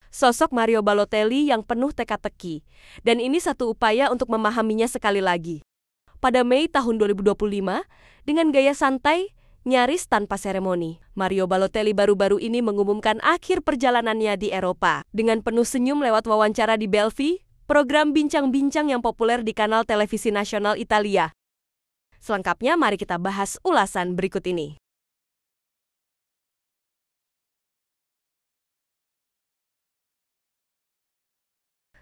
Sosok Mario Balotelli yang penuh teka-teki. Dan ini satu upaya untuk memahaminya sekali lagi. Pada Mei tahun 2025, dengan gaya santai, nyaris tanpa seremoni, Mario Balotelli baru-baru ini mengumumkan akhir perjalanannya di Eropa. Dengan penuh senyum lewat wawancara di Belfi, program bincang-bincang yang populer di kanal televisi nasional Italia. Selengkapnya mari kita bahas ulasan berikut ini.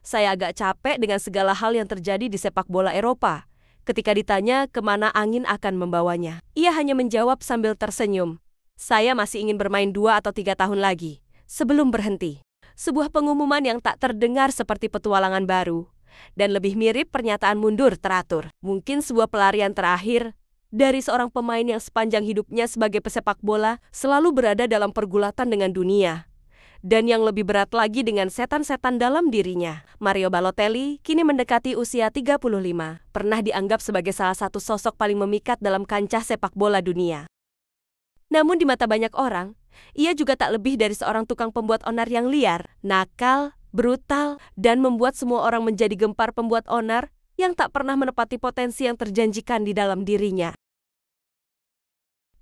Saya agak capek dengan segala hal yang terjadi di sepak bola Eropa. Ketika ditanya kemana angin akan membawanya, ia hanya menjawab sambil tersenyum. Saya masih ingin bermain 2 atau 3 tahun lagi, sebelum berhenti. Sebuah pengumuman yang tak terdengar seperti petualangan baru, dan lebih mirip pernyataan mundur teratur. Mungkin sebuah pelarian terakhir dari seorang pemain yang sepanjang hidupnya sebagai pesepak bola selalu berada dalam pergulatan dengan dunia. Dan yang lebih berat lagi dengan setan-setan dalam dirinya. Mario Balotelli kini mendekati usia 35, pernah dianggap sebagai salah satu sosok paling memikat dalam kancah sepak bola dunia. Namun di mata banyak orang, ia juga tak lebih dari seorang tukang pembuat onar yang liar, nakal, brutal, dan membuat semua orang menjadi gempar pembuat onar yang tak pernah menepati potensi yang terjanjikan di dalam dirinya.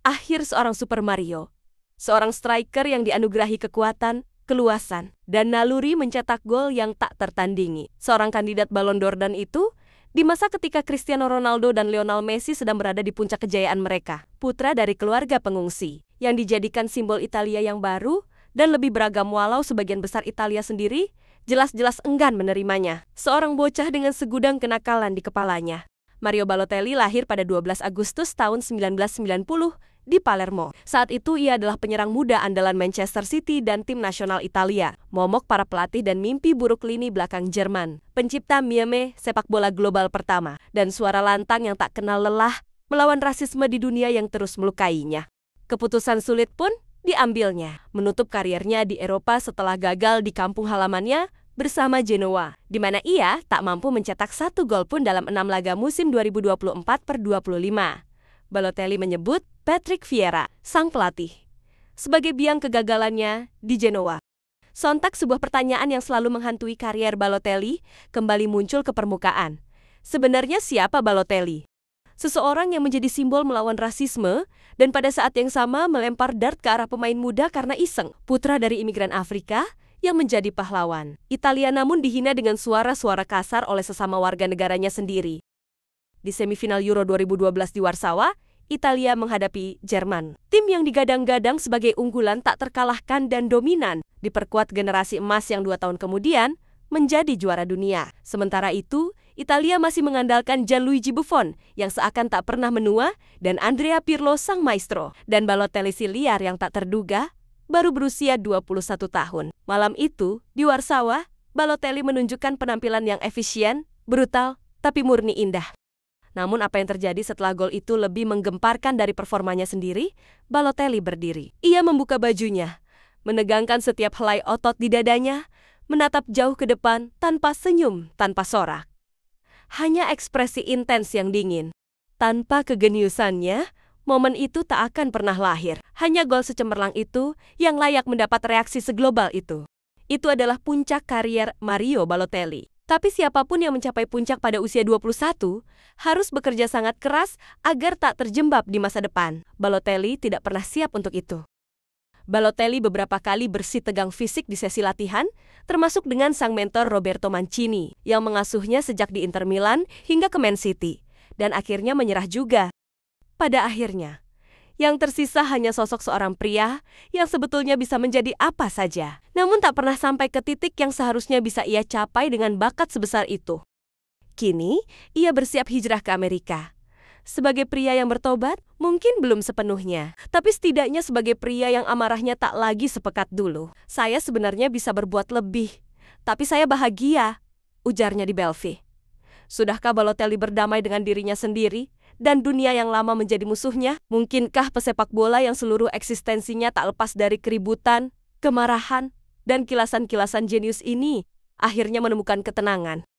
Akhir seorang Super Mario. Seorang striker yang dianugerahi kekuatan, keluasan, dan naluri mencetak gol yang tak tertandingi. Seorang kandidat Ballon d'Or dan itu, di masa ketika Cristiano Ronaldo dan Lionel Messi sedang berada di puncak kejayaan mereka. Putra dari keluarga pengungsi, yang dijadikan simbol Italia yang baru, dan lebih beragam walau sebagian besar Italia sendiri, jelas-jelas enggan menerimanya. Seorang bocah dengan segudang kenakalan di kepalanya. Mario Balotelli lahir pada 12 Agustus tahun 1990, di Palermo. Saat itu ia adalah penyerang muda andalan Manchester City dan tim nasional Italia, momok para pelatih dan mimpi buruk lini belakang Jerman, pencipta meme sepak bola global pertama, dan suara lantang yang tak kenal lelah melawan rasisme di dunia yang terus melukainya. Keputusan sulit pun diambilnya, menutup karirnya di Eropa setelah gagal di kampung halamannya bersama Genoa, di mana ia tak mampu mencetak 1 gol pun dalam 6 laga musim 2024/25. Balotelli menyebut Patrick Vieira, sang pelatih, sebagai biang kegagalannya di Genoa. Sontak sebuah pertanyaan yang selalu menghantui karier Balotelli kembali muncul ke permukaan. Sebenarnya siapa Balotelli? Seseorang yang menjadi simbol melawan rasisme dan pada saat yang sama melempar dart ke arah pemain muda karena iseng. Putra dari imigran Afrika yang menjadi pahlawan Italia namun dihina dengan suara-suara kasar oleh sesama warga negaranya sendiri. Di semifinal Euro 2012 di Warsawa, Italia menghadapi Jerman. Tim yang digadang-gadang sebagai unggulan tak terkalahkan dan dominan, diperkuat generasi emas yang 2 tahun kemudian menjadi juara dunia. Sementara itu, Italia masih mengandalkan Gianluigi Buffon yang seakan tak pernah menua dan Andrea Pirlo sang maestro. Dan Balotelli si liar yang tak terduga, baru berusia 21 tahun. Malam itu, di Warsawa, Balotelli menunjukkan penampilan yang efisien, brutal, tapi murni indah. Namun apa yang terjadi setelah gol itu lebih menggemparkan dari performanya sendiri. Balotelli berdiri. Ia membuka bajunya, menegangkan setiap helai otot di dadanya, menatap jauh ke depan tanpa senyum, tanpa sorak. Hanya ekspresi intens yang dingin. Tanpa kegeniusannya, momen itu tak akan pernah lahir. Hanya gol secemerlang itu yang layak mendapat reaksi seglobal itu. Itu adalah puncak karier Mario Balotelli. Tapi siapapun yang mencapai puncak pada usia 21 harus bekerja sangat keras agar tak terjebak di masa depan. Balotelli tidak pernah siap untuk itu. Balotelli beberapa kali bersih tegang fisik di sesi latihan, termasuk dengan sang mentor Roberto Mancini, yang mengasuhnya sejak di Inter Milan hingga ke Man City, dan akhirnya menyerah juga. Pada akhirnya, yang tersisa hanya sosok seorang pria yang sebetulnya bisa menjadi apa saja, namun tak pernah sampai ke titik yang seharusnya bisa ia capai dengan bakat sebesar itu. Kini, ia bersiap hijrah ke Amerika. Sebagai pria yang bertobat, mungkin belum sepenuhnya, tapi setidaknya sebagai pria yang amarahnya tak lagi sepekat dulu. Saya sebenarnya bisa berbuat lebih, tapi saya bahagia, ujarnya di Belfi. Sudahkah Balotelli berdamai dengan dirinya sendiri dan dunia yang lama menjadi musuhnya? Mungkinkah pesepak bola yang seluruh eksistensinya tak lepas dari keributan, kemarahan, dan kilasan-kilasan jenius ini akhirnya menemukan ketenangan?